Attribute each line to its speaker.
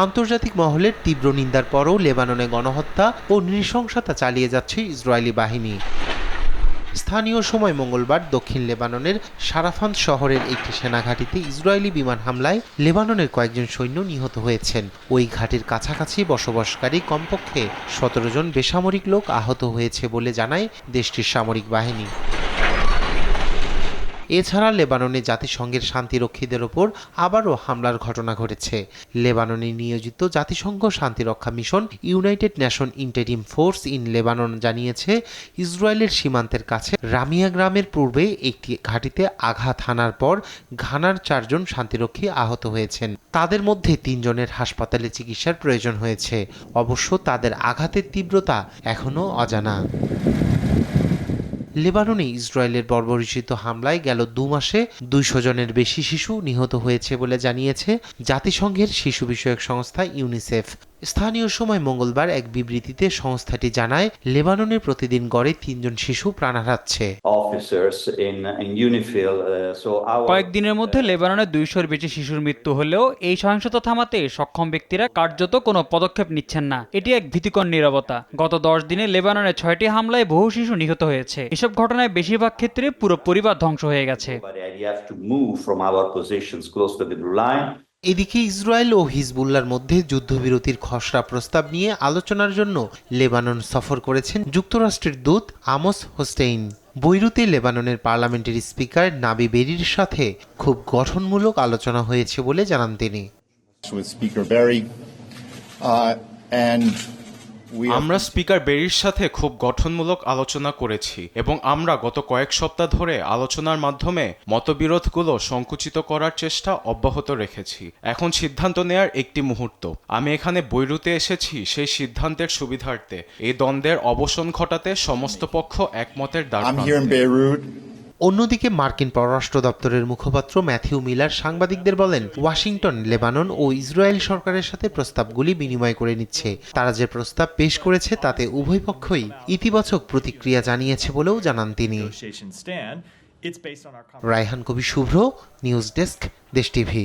Speaker 1: আন্তর্জাতিক মহলের তীব্র নিন্দার পরও লেবাননে গণহত্যা ও নৃশংসতা চালিয়ে যাচ্ছে ইসরায়েলি বাহিনী। স্থানীয় সময় মঙ্গলবার দক্ষিণ লেবাননের সারাফান শহরের একটি সেনাঘাঁটিতে ইসরায়েলি বিমান হামলায় লেবাননের কয়েকজন সৈন্য নিহত হয়েছেন। ওই ঘাঁটির কাছাকাছি বসবাসকারী কমপক্ষে ১৭ জন বেসামরিক লোক আহত হয়েছে বলে জানায় দেশটির সামরিক বাহিনী। এছাড়া লেবাননে জাতিসংঘের শান্তিরক্ষীদের ওপর আবারও হামলার ঘটনা ঘটেছে। লেবাননে নিয়োজিত জাতিসংঘ শান্তিরক্ষা mission United Nation Interim Force in Lebanon জানিয়েছে, ইসরায়েলের সীমান্তের কাছে রামিয়া গ্রামের পূর্বে একটি ঘাঁটিতে আঘাত হানার পর ঘানার ৪ জন শান্তিরক্ষী আহত হয়েছেন। তাদের মধ্যে ৩ জনের হাসপাতালে চিকিৎসার প্রয়োজন হয়েছে। অবশ্য তাদের আঘাতের তীব্রতা এখনও অজানা। লেবাননে ইসরায়েলের বর্বরোচিত হামলায় গেল ২ মাসে ২০০ জনের বেশি শিশু নিহত হয়েছে বলে জানিয়েছে জাতিসংঘের শিশু বিষয়ক সংস্থা ইউনিসেফ। স্থানীয় সময় মঙ্গলবার এক বিবৃতিতে সংস্থাটি জানায়, লেবাননে প্রতিদিন গড়ে ৩ জন শিশু প্রাণ হারাচ্ছে।
Speaker 2: কয়েকদিনের মধ্যে লেবাননে ২০০-র বেশি শিশুর মৃত্যু হলেও এই সহিংসতা থামাতে সক্ষম ব্যক্তিরা কার্যত কোনো পদক্ষেপ নিচ্ছেন না। এটি এক ভীতিকর নীরবতা। গত ১০ দিনে লেবাননে ৬টি হামলায় বহু শিশু নিহত হয়েছে। এসব ঘটনায় বেশিরভাগ ক্ষেত্রে পুরো পরিবার ধ্বংস হয়ে গেছে।
Speaker 1: এদিকে ইসরায়েল ও হিজবুল্লাহর মধ্যে যুদ্ধবিরতির খসড়া প্রস্তাব নিয়ে আলোচনার জন্য লেবানন সফর করেছেন যুক্তরাষ্ট্রের দূত আমোস হোস্টেইন। বৈরুতে লেবাননের পার্লামেন্টের স্পিকার নাবি বেরির সাথে খুব গঠনমূলক আলোচনা হয়েছে বলে জানান তিনি।
Speaker 3: আমরা স্পিকার বেরির সাথে খুব গঠনমূলক আলোচনা করেছি এবং আমরা গত কয়েক সপ্তাহ ধরে আলোচনার মাধ্যমে মতবিরোধগুলো সংকুচিত করার চেষ্টা অব্যাহত রেখেছি। এখন সিদ্ধান্ত নেয়ার একটি মুহূর্ত। আমি এখানে বৈরুতে এসেছি সেই সিদ্ধান্তের সুবিধার্থে, এই দ্বন্দ্বের অবসান ঘটাতে সমস্ত পক্ষ একমতের দ্বারপ্রান্তে।
Speaker 1: অন্যদিকে মার্কিন পররাষ্ট্র দপ্তরের মুখপাত্র ম্যাথিউ মিলার সাংবাদিকদের বলেন, ওয়াশিংটন লেবানন ও ইসরায়েল সরকারের সাথে প্রস্তাবগুলি বিনিময় করে নিচ্ছে। তারা যে প্রস্তাব পেশ করেছে তাতে উভয় পক্ষই ইতিবাচক প্রতিক্রিয়া জানিয়েছে বলেও জানান তিনি। রায়হান কবি শুভ্র, নিউজ ডেস্ক, দেশ টিভি।